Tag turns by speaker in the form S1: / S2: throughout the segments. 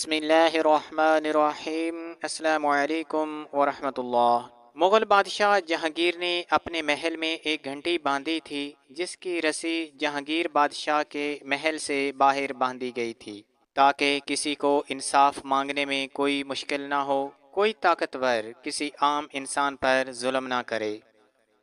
S1: بسم اللہ الرحمن الرحیم۔ السلام علیکم ورحمۃ اللہ۔ مغل بادشاہ جہانگیر نے اپنے محل میں ایک گھنٹی باندھی تھی جس کی رسی جہانگیر بادشاہ کے محل سے باہر باندھی گئی تھی تاکہ کسی کو انصاف مانگنے میں کوئی مشکل نہ ہو، کوئی طاقتور کسی عام انسان پر ظلم نہ کرے۔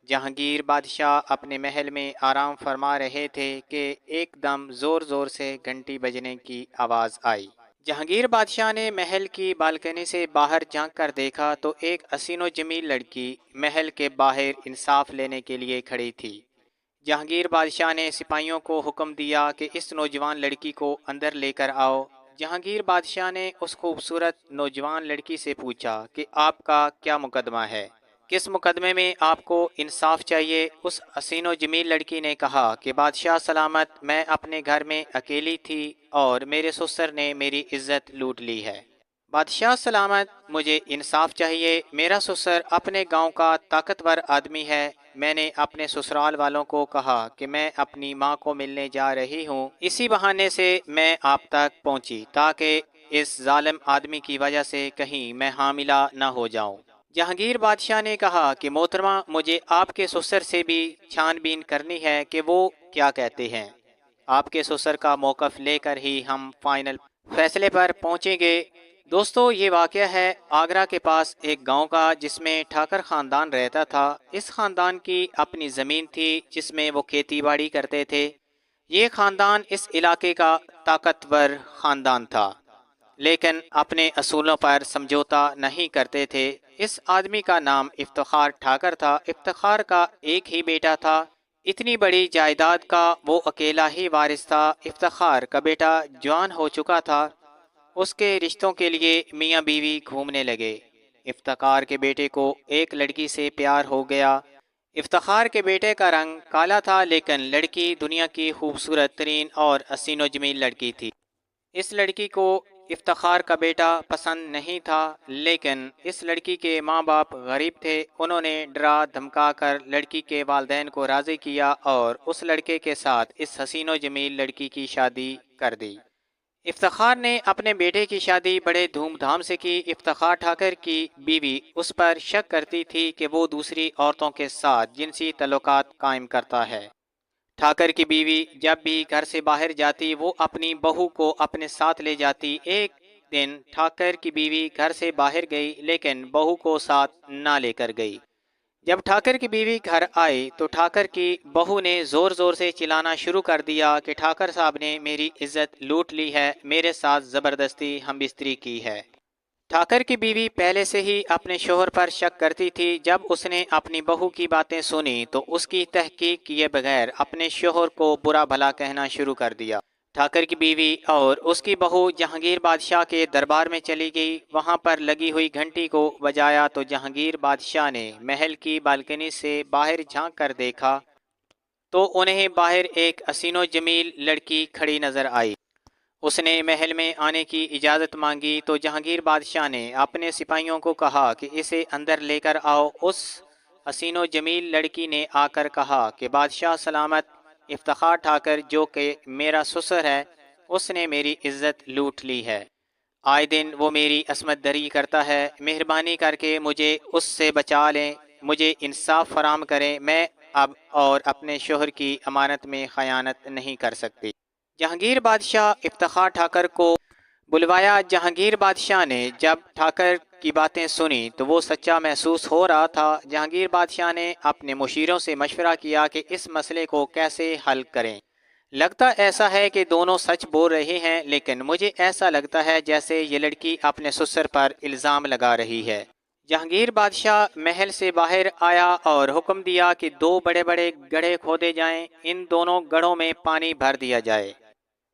S1: جہانگیر بادشاہ اپنے محل میں آرام فرما رہے تھے کہ ایک دم زور زور سے گھنٹی بجنے کی آواز آئی۔ جہانگیر بادشاہ نے محل کی بالکنی سے باہر جھانک کر دیکھا تو ایک حسین و جمیل لڑکی محل کے باہر انصاف لینے کے لیے کھڑی تھی۔ جہانگیر بادشاہ نے سپاہیوں کو حکم دیا کہ اس نوجوان لڑکی کو اندر لے کر آؤ۔ جہانگیر بادشاہ نے اس خوبصورت نوجوان لڑکی سے پوچھا کہ آپ کا کیا مقدمہ ہے، کس مقدمے میں آپ کو انصاف چاہیے؟ اس حسین و جمیل لڑکی نے کہا کہ بادشاہ سلامت، میں اپنے گھر میں اکیلی تھی اور میرے سسر نے میری عزت لوٹ لی ہے۔ بادشاہ سلامت، مجھے انصاف چاہیے۔ میرا سسر اپنے گاؤں کا طاقتور آدمی ہے۔ میں نے اپنے سسرال والوں کو کہا کہ میں اپنی ماں کو ملنے جا رہی ہوں، اسی بہانے سے میں آپ تک پہنچی تاکہ اس ظالم آدمی کی وجہ سے کہیں میں حاملہ نہ ہو جاؤں۔ جہانگیر بادشاہ نے کہا کہ محترمہ، مجھے آپ کے سسر سے بھی چھان بین کرنی ہے کہ وہ کیا کہتے ہیں۔ آپ کے سسر کا موقف لے کر ہی ہم فائنل فیصلے پر پہنچیں گے۔ دوستو، یہ واقعہ ہے آگرہ کے پاس ایک گاؤں کا جس میں ٹھاکر خاندان رہتا تھا۔ اس خاندان کی اپنی زمین تھی جس میں وہ کھیتی باڑی کرتے تھے۔ یہ خاندان اس علاقے کا طاقتور خاندان تھا لیکن اپنے اصولوں پر سمجھوتا نہیں کرتے تھے۔ اس آدمی کا نام افتخار ٹھاکر تھا۔ افتخار کا ایک ہی بیٹا تھا۔ اتنی بڑی جائیداد کا وہ اکیلا ہی وارث تھا۔ افتخار کا بیٹا جوان ہو چکا تھا۔ اس کے رشتوں کے لیے میاں بیوی گھومنے لگے۔ افتخار کے بیٹے کو ایک لڑکی سے پیار ہو گیا۔ افتخار کے بیٹے کا رنگ کالا تھا لیکن لڑکی دنیا کی خوبصورت ترین اور حسین و جمیل لڑکی تھی۔ اس لڑکی کو افتخار کا بیٹا پسند نہیں تھا لیکن اس لڑکی کے ماں باپ غریب تھے۔ انہوں نے ڈرا دھمکا کر لڑکی کے والدین کو راضی کیا اور اس لڑکے کے ساتھ اس حسین و جمیل لڑکی کی شادی کر دی۔ افتخار نے اپنے بیٹے کی شادی بڑے دھوم دھام سے کی۔ افتخار ٹھاکر کی بیوی اس پر شک کرتی تھی کہ وہ دوسری عورتوں کے ساتھ جنسی تعلقات قائم کرتا ہے۔ ٹھاکر کی بیوی جب بھی گھر سے باہر جاتی وہ اپنی بہو کو اپنے ساتھ لے جاتی۔ ایک دن ٹھاکر کی بیوی گھر سے باہر گئی لیکن بہو کو ساتھ نہ لے کر گئی۔ جب ٹھاکر کی بیوی گھر آئی تو ٹھاکر کی بہو نے زور زور سے چلانا شروع کر دیا کہ ٹھاکر صاحب نے میری عزت لوٹ لی ہے، میرے ساتھ زبردستی ہم بستری کی ہے۔ ٹھاکر کی بیوی پہلے سے ہی اپنے شوہر پر شک کرتی تھی۔ جب اس نے اپنی بہو کی باتیں سنی تو اس کی تحقیق کیے بغیر اپنے شوہر کو برا بھلا کہنا شروع کر دیا۔ ٹھاکر کی بیوی اور اس کی بہو جہانگیر بادشاہ کے دربار میں چلی گئی۔ وہاں پر لگی ہوئی گھنٹی کو بجایا تو جہانگیر بادشاہ نے محل کی بالکنی سے باہر جھانک کر دیکھا تو انہیں باہر ایک حسین و جمیل لڑکی کھڑی نظر آئی۔ اس نے محل میں آنے کی اجازت مانگی تو جہانگیر بادشاہ نے اپنے سپاہیوں کو کہا کہ اسے اندر لے کر آؤ۔ اس حسین و جمیل لڑکی نے آ کر کہا کہ بادشاہ سلامت، افتخار ٹھاکر جو کہ میرا سسر ہے اس نے میری عزت لوٹ لی ہے۔ آئے دن وہ میری عصمت دری کرتا ہے۔ مہربانی کر کے مجھے اس سے بچا لیں، مجھے انصاف فراہم کریں۔ میں اب اور اپنے شوہر کی امانت میں خیانت نہیں کر سکتی۔ جہانگیر بادشاہ افتخار ٹھاکر کو بلوایا۔ جہانگیر بادشاہ نے جب ٹھاکر کی باتیں سنی تو وہ سچا محسوس ہو رہا تھا۔ جہانگیر بادشاہ نے اپنے مشیروں سے مشورہ کیا کہ اس مسئلے کو کیسے حل کریں۔ لگتا ایسا ہے کہ دونوں سچ بول رہے ہیں لیکن مجھے ایسا لگتا ہے جیسے یہ لڑکی اپنے سسر پر الزام لگا رہی ہے۔ جہانگیر بادشاہ محل سے باہر آیا اور حکم دیا کہ دو بڑے بڑے گڑھے کھودے جائیں، ان دونوں گڑھوں میں پانی بھر دیا جائے۔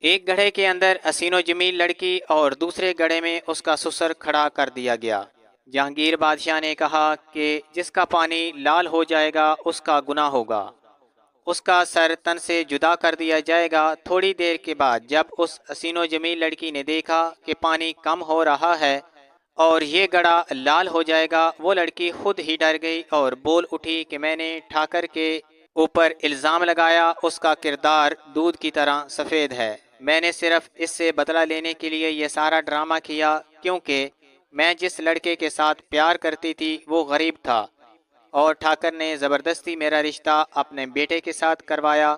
S1: ایک گڑھے کے اندر حسین و جمیل لڑکی اور دوسرے گڑھے میں اس کا سسر کھڑا کر دیا گیا۔ جہانگیر بادشاہ نے کہا کہ جس کا پانی لال ہو جائے گا اس کا گناہ ہوگا، اس کا سر تن سے جدا کر دیا جائے گا۔ تھوڑی دیر کے بعد جب اس حسین و جمیل لڑکی نے دیکھا کہ پانی کم ہو رہا ہے اور یہ گڑھا لال ہو جائے گا، وہ لڑکی خود ہی ڈر گئی اور بول اٹھی کہ میں نے ٹھاکر کے اوپر الزام لگایا، اس کا کردار دودھ کی طرح سفید ہے، میں نے صرف اس سے بدلہ لینے کے لیے یہ سارا ڈرامہ کیا، کیونکہ میں جس لڑکے کے ساتھ پیار کرتی تھی وہ غریب تھا، اور ٹھاکر نے زبردستی میرا رشتہ اپنے بیٹے کے ساتھ کروایا۔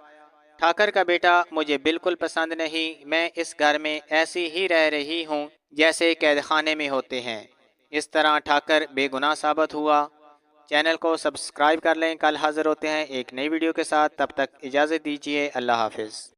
S1: ٹھاکر کا بیٹا مجھے بالکل پسند نہیں، میں اس گھر میں ایسی ہی رہ رہی ہوں جیسے قید خانے میں ہوتے ہیں۔ اس طرح ٹھاکر بے گناہ ثابت ہوا۔ چینل کو سبسکرائب کر لیں، کل حاضر ہوتے ہیں ایک نئی ویڈیو کے ساتھ، تب تک اجازت دیجیے، اللہ حافظ۔